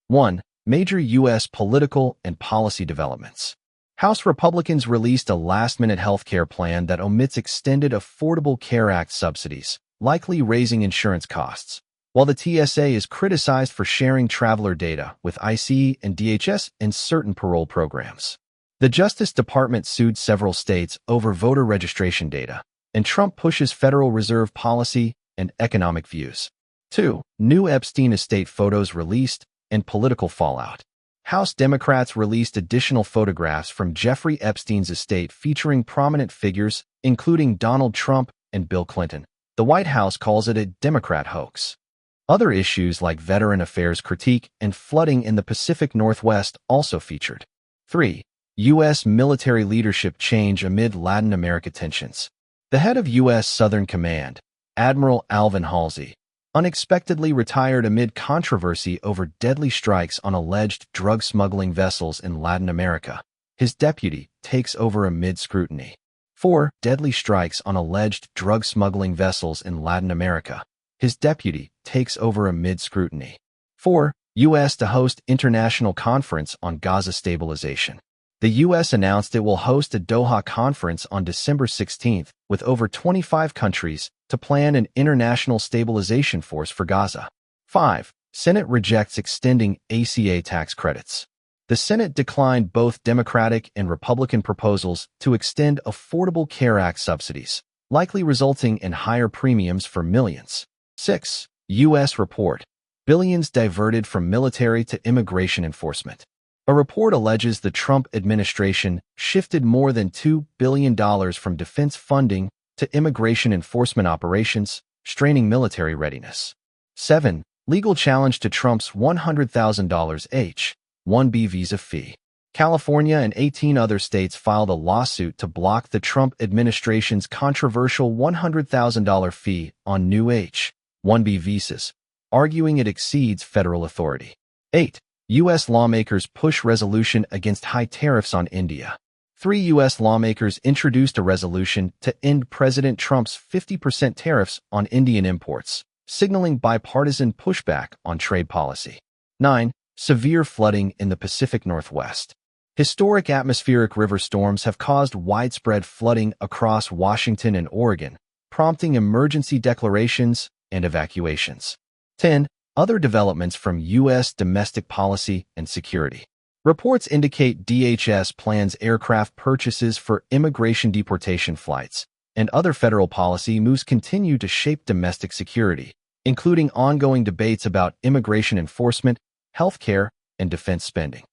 1. Major U.S. political and policy developments. House Republicans released a last-minute health care plan that omits extended Affordable Care Act subsidies, likely raising insurance costs. While the TSA is criticized for sharing traveler data with ICE and DHS in certain parole programs. The Justice Department sued several states over voter registration data, and Trump pushes Federal Reserve policy and economic views. 2. New Epstein estate photos released and political fallout. House Democrats released additional photographs from Jeffrey Epstein's estate featuring prominent figures, including Donald Trump and Bill Clinton. The White House calls it a Democrat hoax. Other issues like veteran affairs critique and flooding in the Pacific Northwest also featured. 3. U.S. military leadership change amid Latin America tensions. The head of U.S. Southern Command, Admiral Alvin Halsey, unexpectedly retired amid controversy over deadly strikes on alleged drug smuggling vessels in Latin America. His deputy takes over amid scrutiny. 4. Deadly strikes on alleged drug smuggling vessels in Latin America. His deputy takes over amid scrutiny. 4. U.S. to host international conference on Gaza stabilization. The U.S. announced it will host a Doha conference on December 16th with over 25 countries to plan an international stabilization force for Gaza. 5. Senate rejects extending ACA tax credits. The Senate declined both Democratic and Republican proposals to extend Affordable Care Act subsidies, likely resulting in higher premiums for millions. 6. U.S. report. Billions diverted from military to immigration enforcement. A report alleges the Trump administration shifted more than $2 billion from defense funding to immigration enforcement operations, straining military readiness. 7. Legal challenge to Trump's $100,000 H-1B visa fee. California and 18 other states filed a lawsuit to block the Trump administration's controversial $100,000 fee on new H-1B visas, arguing it exceeds federal authority. 8. U.S. lawmakers push resolution against high tariffs on India. 3 U.S. lawmakers introduced a resolution to end President Trump's 50% tariffs on Indian imports, signaling bipartisan pushback on trade policy. 9. Severe flooding in the Pacific Northwest. Historic atmospheric river storms have caused widespread flooding across Washington and Oregon, prompting emergency declarations and evacuations. 10. Other developments from U.S. domestic policy and security. Reports indicate DHS plans aircraft purchases for immigration deportation flights, and other federal policy moves continue to shape domestic security, including ongoing debates about immigration enforcement, healthcare, and defense spending.